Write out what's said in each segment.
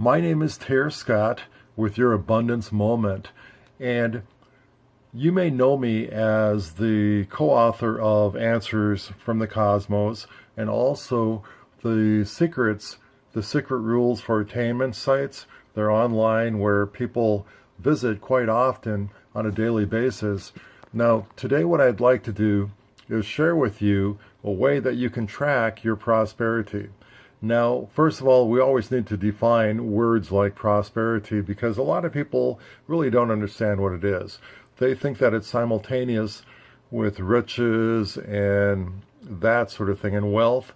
My name is Tara Scott with your Abundance Moment, and you may know me as the co-author of Answers from the Cosmos and also the Secret Rules for Attainment sites. They're online where people visit quite often on a daily basis. Now, today what I'd like to do is share with you a way that you can track your prosperity. Now, first of all, we always need to define words like prosperity because a lot of people really don't understand what it is. They think that it's simultaneous with riches and that sort of thing and wealth,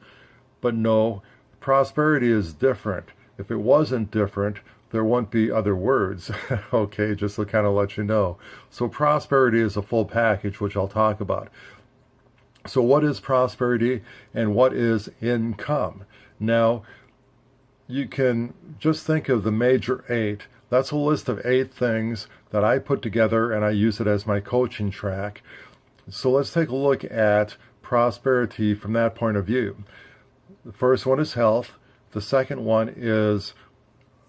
but no, prosperity is different. If it wasn't different, there wouldn't be other words, okay, just to kind of let you know. So prosperity is a full package, which I'll talk about. So what is prosperity and what is income? Now, you can just think of the major 8. That's a list of 8 things that I put together and I use it as my coaching track. So let's take a look at prosperity from that point of view. The first one is health. The second one is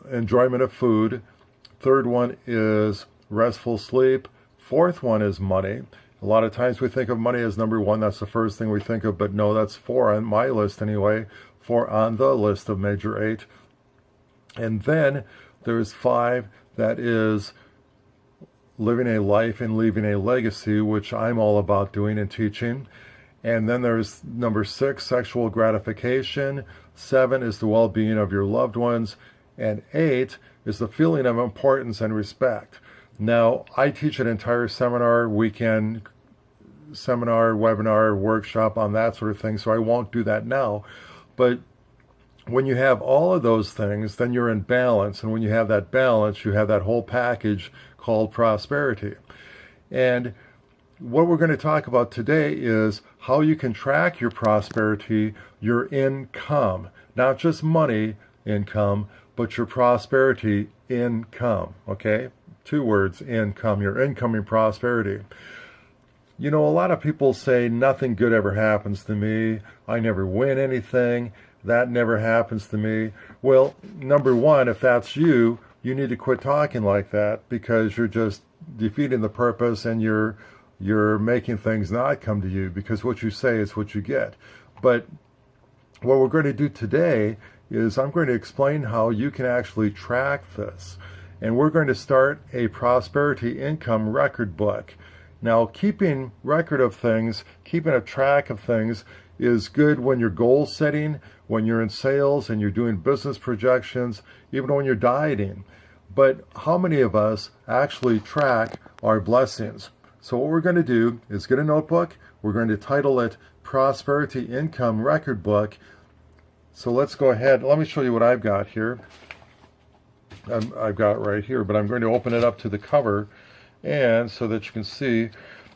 enjoyment of food. Third one is restful sleep. Fourth one is money. A lot of times we think of money as number 1. That's the first thing we think of, but no, that's 4 on my list anyway. 4 on the list of major 8. And then there's 5, that is living a life and leaving a legacy, which I'm all about doing and teaching. And then there's number 6, sexual gratification. 7 is the well-being of your loved ones. And 8 is the feeling of importance and respect. Now, I teach an entire seminar, weekend seminar, webinar, workshop on that sort of thing, so I won't do that now. But when you have all of those things, then you're in balance. And when you have that balance, you have that whole package called prosperity. And what we're going to talk about today is how you can track your prosperity, your income, not just money income, but your prosperity income, okay? 2 words, income, your incoming prosperity. You know, a lot of people say nothing good ever happens to me. I never win anything. That never happens to me. Well, number 1, if that's you, you need to quit talking like that because you're just defeating the purpose and you're making things not come to you because what you say is what you get. But what we're going to do today is I'm going to explain how you can actually track this. And we're going to start a prosperity income record book. Now, keeping record of things, keeping a track of things is good when you're goal setting, when you're in sales and you're doing business projections, even when you're dieting. But how many of us actually track our blessings? So what we're going to do is get a notebook. We're going to title it Prosperity Income Record Book. So let's go ahead. Let me show you what I've got here. I've got it right here, but I'm going to open it up to the cover and so that you can see.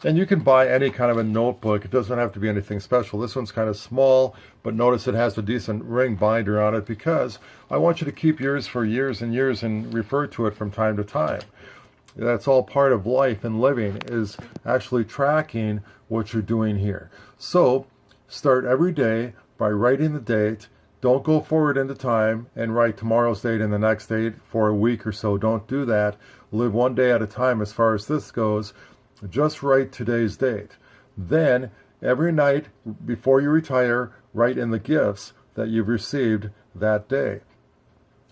And you can buy any kind of a notebook. It doesn't have to be anything special. This one's kind of small, but notice it has a decent ring binder on it because I want you to keep yours for years and years and refer to it from time to time. That's all part of life and living, is actually tracking what you're doing here. So start every day by writing the date. Don't go forward into time and write tomorrow's date and the next date for a week or so. Don't do that. Live one day at a time as far as this goes. Just write today's date. Then, every night before you retire, write in the gifts that you've received that day.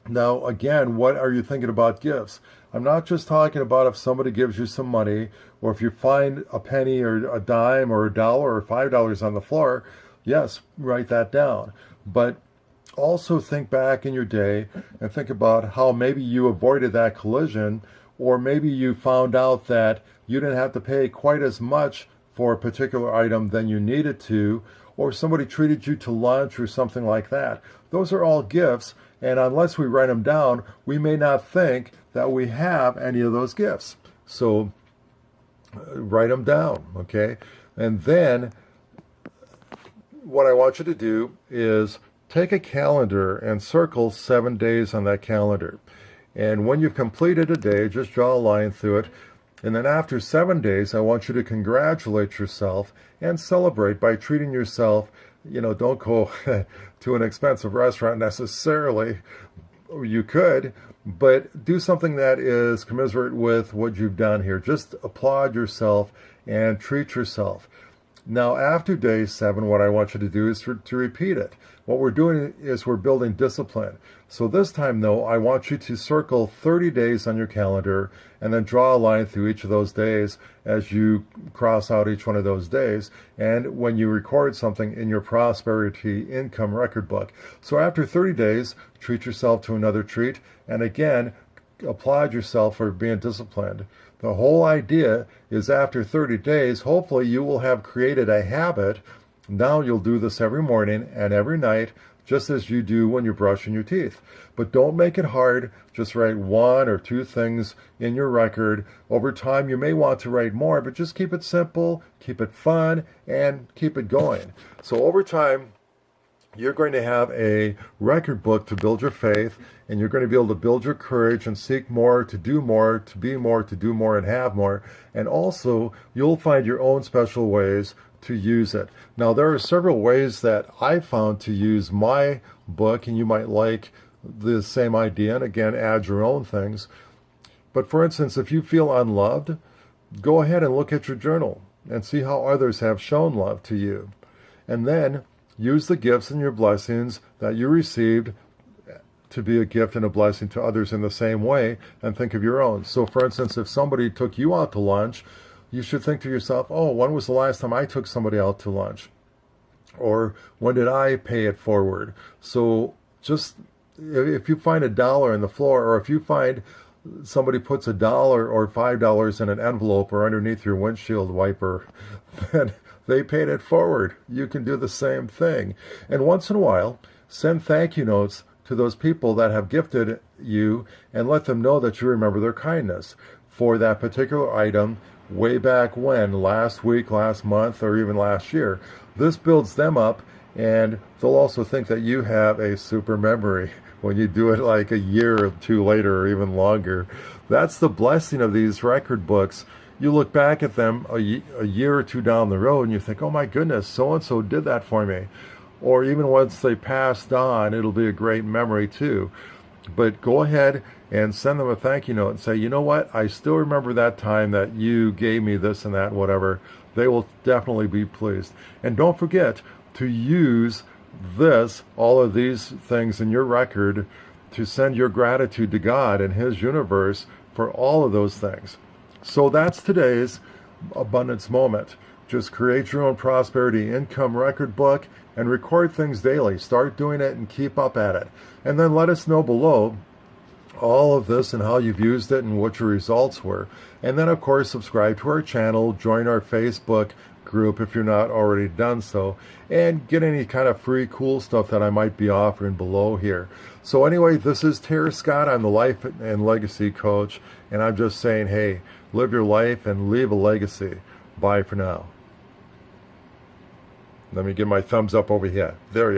Now, again, what are you thinking about gifts? I'm not just talking about if somebody gives you some money, or if you find a penny or a dime or $1 or $5 on the floor. Yes, write that down. But also think back in your day and think about how maybe you avoided that collision, or maybe you found out that you didn't have to pay quite as much for a particular item than you needed to, or somebody treated you to lunch or something like that. Those are all gifts, and unless we write them down, we may not think that we have any of those gifts. So write them down, okay? And then what I want you to do is take a calendar and circle 7 days on that calendar. And when you've completed a day, just draw a line through it. And then after 7 days, I want you to congratulate yourself and celebrate by treating yourself. You know, don't go to an expensive restaurant necessarily, you could, but do something that is commiserate with what you've done here. Just applaud yourself and treat yourself. Now, after day 7, what I want you to do is to repeat it. What we're doing is we're building discipline. So this time, though, I want you to circle 30 days on your calendar and then draw a line through each of those days as you cross out each one of those days. And when you record something in your prosperity income record book. So after 30 days, treat yourself to another treat. And again, applaud yourself for being disciplined. The whole idea is after 30 days, hopefully you will have created a habit. Now you'll do this every morning and every night, just as you do when you're brushing your teeth. But don't make it hard. Just write 1 or 2 things in your record. Over time, you may want to write more, but just keep it simple, keep it fun, and keep it going. So over time, you're going to have a record book to build your faith, and you're going to be able to build your courage and seek more, to do more, to be more, to do more, and have more. And also, you'll find your own special ways to use it. Now, there are several ways that I found to use my book, and you might like the same idea, and again, add your own things. But for instance, if you feel unloved, go ahead and look at your journal and see how others have shown love to you. And then use the gifts and your blessings that you received to be a gift and a blessing to others in the same way, and think of your own. So for instance, if somebody took you out to lunch, you should think to yourself, oh, when was the last time I took somebody out to lunch? Or when did I pay it forward? So just, if you find $1 on the floor, or if you find somebody puts $1 or $5 in an envelope or underneath your windshield wiper, then they paid it forward. You can do the same thing. And once in a while, send thank you notes to those people that have gifted you and let them know that you remember their kindness for that particular item way back when, last week, last month, or even last year. This builds them up, and they'll also think that you have a super memory when you do it like a year or 2 later or even longer. That's the blessing of these record books. You look back at them a year or 2 down the road and you think, oh my goodness, so-and-so did that for me. Or even once they passed on, it'll be a great memory too. But go ahead and send them a thank you note and say, you know what, I still remember that time that you gave me this and that, whatever. They will definitely be pleased. And don't forget to use all of these things in your record to send your gratitude to God and His universe for all of those things. So that's today's abundance moment. Just create your own prosperity income record book and record things daily. Start doing it and keep up at it. And then let us know below all of this and how you've used it and what your results were. And then, of course, subscribe to our channel, join our Facebook group if you're not already done so, and get any kind of free cool stuff that I might be offering below here. So anyway, this is Terry Scott. I'm the Life and Legacy Coach, and I'm just saying, hey, live your life and leave a legacy. Bye for now. Let me give my thumbs up over here. There you go.